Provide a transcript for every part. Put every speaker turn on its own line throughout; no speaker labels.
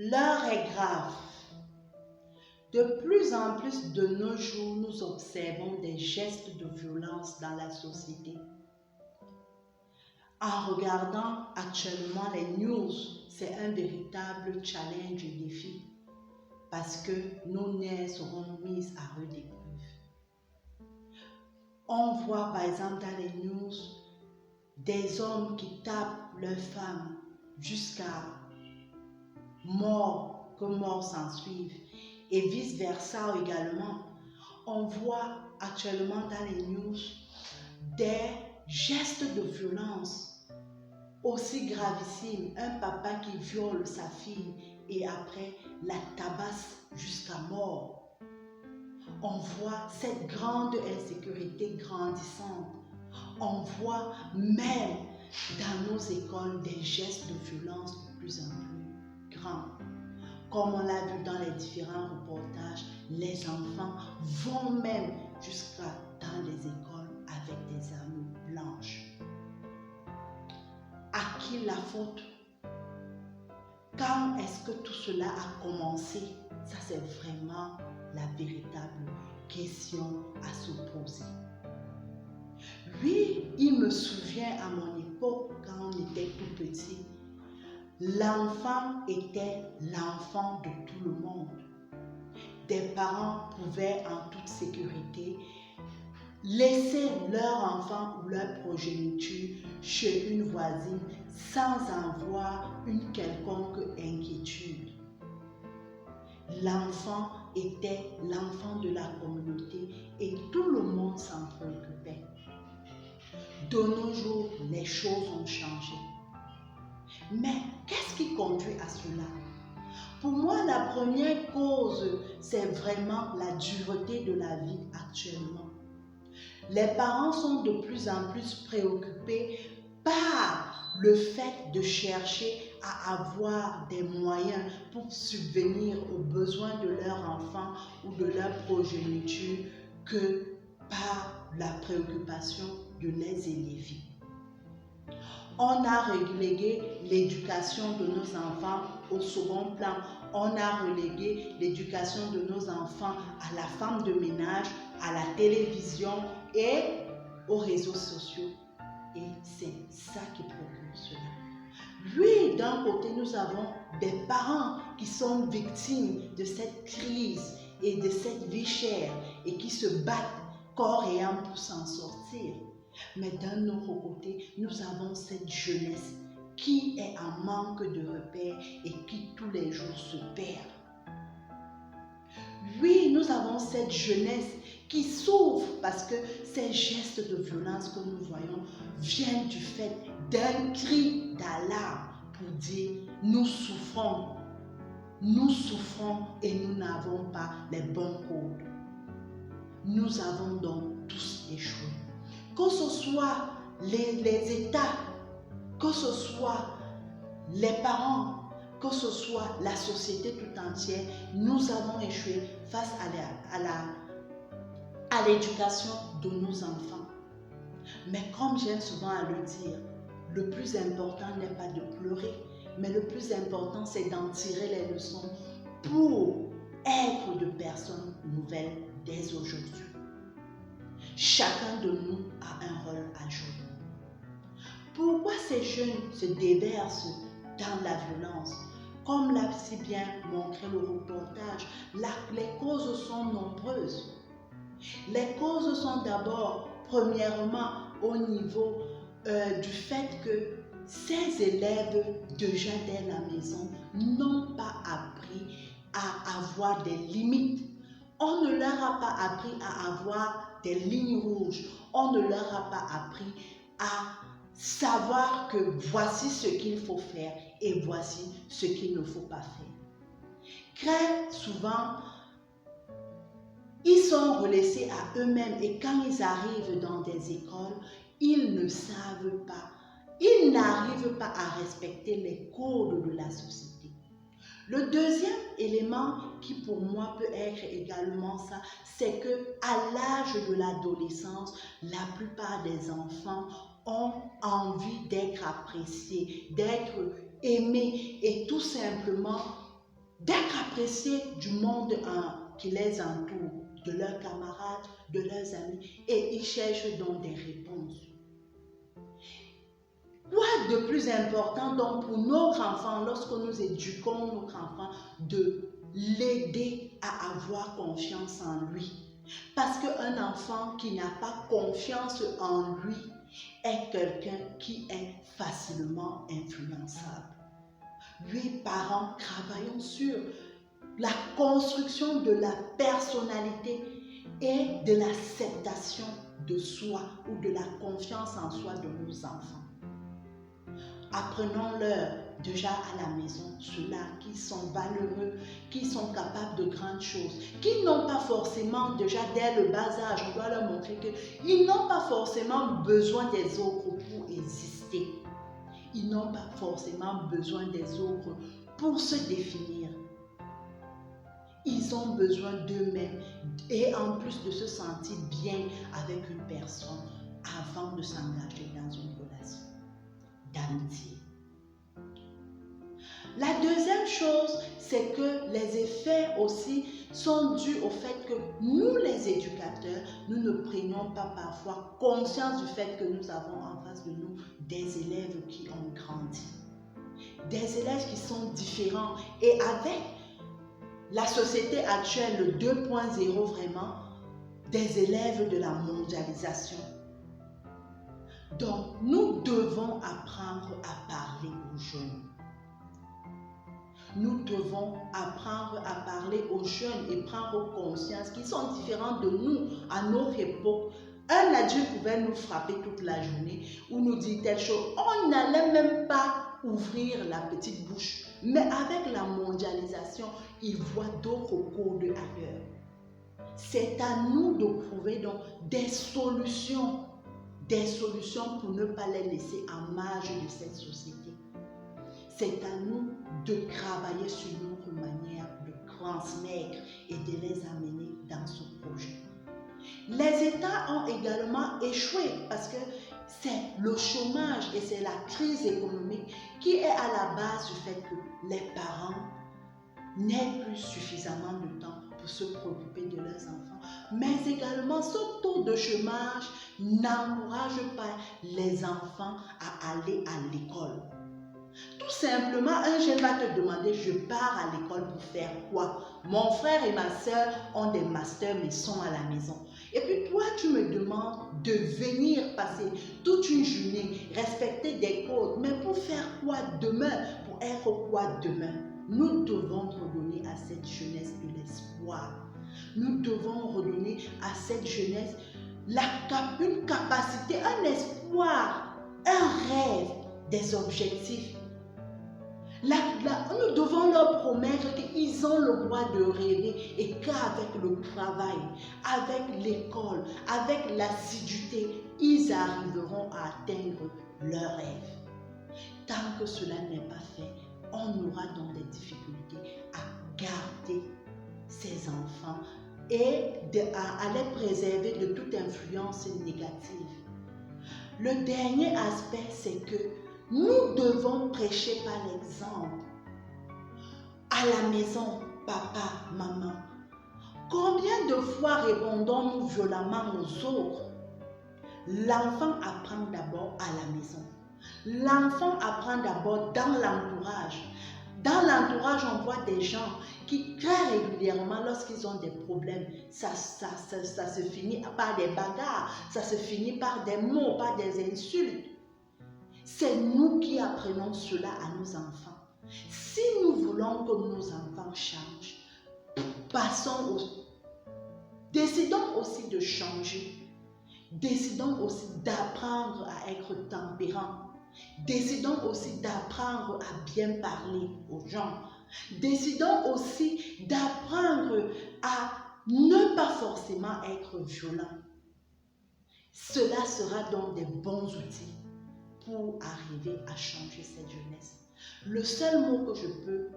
L'heure est grave. De plus en plus de nos jours, nous observons des gestes de violence dans la société. En regardant actuellement les news, c'est un véritable challenge et défi parce que nos nerfs seront mis à rude épreuve. On voit par exemple dans les news des hommes qui tapent leurs femmes jusqu'à mort, que mort s'en suive, et vice-versa également. On voit actuellement dans les news des gestes de violence aussi gravissimes. Un papa qui viole sa fille et après la tabasse jusqu'à mort. On voit cette grande insécurité grandissante. On voit même dans nos écoles des gestes de violence de plus en plus grands. Comme on l'a vu dans les différents reportages, les enfants vont même jusqu'à dans les écoles avec des armes blanches. À qui la faute? Quand est-ce que tout cela a commencé? Ça, c'est vraiment la véritable question à se poser. Oui, il me souvient à mon époque, quand on était tout petit, l'enfant était l'enfant de tout le monde. Des parents pouvaient en toute sécurité laisser leur enfant ou leur progéniture chez une voisine sans avoir une quelconque inquiétude. L'enfant était l'enfant de la communauté et tout le monde s'en préoccupait. De nos jours, les choses ont changé. Mais qu'est-ce qui conduit à cela? Pour moi, la première cause, c'est vraiment la dureté de la vie actuellement. Les parents sont de plus en plus préoccupés par le fait de chercher à avoir des moyens pour subvenir aux besoins de leur enfant ou de leur progéniture que par la préoccupation de les élever. On a relégué l'éducation de nos enfants au second plan. On a relégué l'éducation de nos enfants à la femme de ménage, à la télévision et aux réseaux sociaux. Et c'est ça qui procure cela. Oui, d'un côté, nous avons des parents qui sont victimes de cette crise et de cette vie chère et qui se battent corps et âme pour s'en sortir. Mais d'un autre côté, nous avons cette jeunesse qui est en manque de repères et qui tous les jours se perd. Oui, nous avons cette jeunesse qui souffre parce que ces gestes de violence que nous voyons viennent du fait d'un cri d'alarme pour dire nous souffrons et nous n'avons pas les bons codes. Nous avons donc tous échoué. Que ce soit les États, que ce soit les parents, que ce soit la société tout entière, nous avons échoué face à l'éducation de nos enfants. Mais comme j'aime souvent à le dire, le plus important n'est pas de pleurer, mais le plus important c'est d'en tirer les leçons pour être de personnes nouvelles dès aujourd'hui. Chacun de nous a un rôle à jouer. Pourquoi ces jeunes se déversent dans la violence? Comme l'a si bien montré le reportage, les causes sont nombreuses. Les causes sont d'abord, premièrement, au niveau du fait que ces élèves, déjà dès la maison, n'ont pas appris à avoir des limites. On ne leur a pas appris à avoir des lignes rouges. On ne leur a pas appris à savoir que voici ce qu'il faut faire et voici ce qu'il ne faut pas faire. Très souvent, ils sont relaissés à eux-mêmes et quand ils arrivent dans des écoles, ils ne savent pas, ils n'arrivent pas à respecter les codes de la société. Le deuxième élément qui pour moi peut être également ça, c'est que à l'âge de l'adolescence, la plupart des enfants ont envie d'être appréciés, d'être aimés et tout simplement d'être appréciés du monde qui les entoure, de leurs camarades, de leurs amis, et ils cherchent donc des réponses. Quoi de plus important donc pour notre enfant, lorsque nous éduquons notre enfant, de l'aider à avoir confiance en lui? Parce qu'un enfant qui n'a pas confiance en lui est quelqu'un qui est facilement influençable. Oui, parents, travaillons sur la construction de la personnalité et de l'acceptation de soi ou de la confiance en soi de nos enfants. Apprenons-leur déjà à la maison ceux-là qui sont valeureux, qui sont capables de grandes choses, qui n'ont pas forcément déjà dès le bas âge, on doit leur montrer qu'ils n'ont pas forcément besoin des autres pour exister. Ils n'ont pas forcément besoin des autres pour se définir. Ils ont besoin d'eux-mêmes et en plus de se sentir bien avec une personne avant de s'engager dans une relation d'amitié. La deuxième chose, c'est que les effets aussi sont dus au fait que nous, les éducateurs, nous ne prenions pas parfois conscience du fait que nous avons en face de nous des élèves qui ont grandi. Des élèves qui sont différents et avec la société actuelle, le 2.0 vraiment, des élèves de la mondialisation. Donc, nous devons apprendre à parler aux jeunes. Nous devons apprendre à parler aux jeunes et prendre conscience qu'ils sont différents de nous à notre époque. Un adulte pouvait nous frapper toute la journée ou nous dire telle chose. On n'allait même pas ouvrir la petite bouche. Mais avec la mondialisation, ils voient d'autres codes ailleurs. C'est à nous de trouver donc des solutions pour ne pas les laisser en marge de cette société. C'est à nous de travailler sur notre manière de transmettre et de les amener dans ce projet. Les États ont également échoué parce que c'est le chômage et c'est la crise économique qui est à la base du fait que les parents n'aient plus suffisamment de temps pour se préoccuper de leurs enfants. Mais également, ce taux de chômage n'encourage pas les enfants à aller à l'école. Tout simplement, un jeune va te demander, je pars à l'école pour faire quoi? Mon frère et ma soeur ont des masters mais sont à la maison. Et puis toi, tu me demandes de venir passer toute une journée, respecter des codes, mais pour faire quoi demain? Pour être quoi demain? Nous devons redonner à cette jeunesse de l'espoir. Nous devons redonner à cette jeunesse une capacité, un espoir, un rêve, des objectifs. Nous devons leur promettre qu'ils ont le droit de rêver et qu'avec le travail, avec l'école, avec l'assiduité, ils arriveront à atteindre leurs rêves. Tant que cela n'est pas fait, on aura donc des difficultés à garder ces enfants et à les préserver de toute influence négative. Le dernier aspect, c'est que nous devons prêcher par l'exemple. À la maison, papa, maman, combien de fois répondons-nous violemment aux autres? L'enfant apprend d'abord à la maison. L'enfant apprend d'abord dans l'entourage. Dans l'entourage, on voit des gens qui très régulièrement, lorsqu'ils ont des problèmes, ça se finit par des bagarres, ça se finit par des mots, par des insultes. C'est nous qui apprenons cela à nos enfants. Si nous voulons que nos enfants changent, décidons aussi de changer. Décidons aussi d'apprendre à être tempérants. Décidons aussi d'apprendre à bien parler aux gens. Décidons aussi d'apprendre à ne pas forcément être violent. Cela sera donc des bons outils pour arriver à changer cette jeunesse. Le seul mot que je peux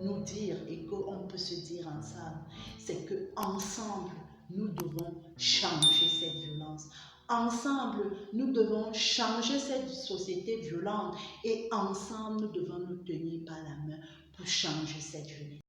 nous dire et qu'on peut se dire ensemble, c'est que ensemble, nous devons changer cette violence. Ensemble, nous devons changer cette société violente et ensemble, nous devons nous tenir par la main pour changer cette jeunesse.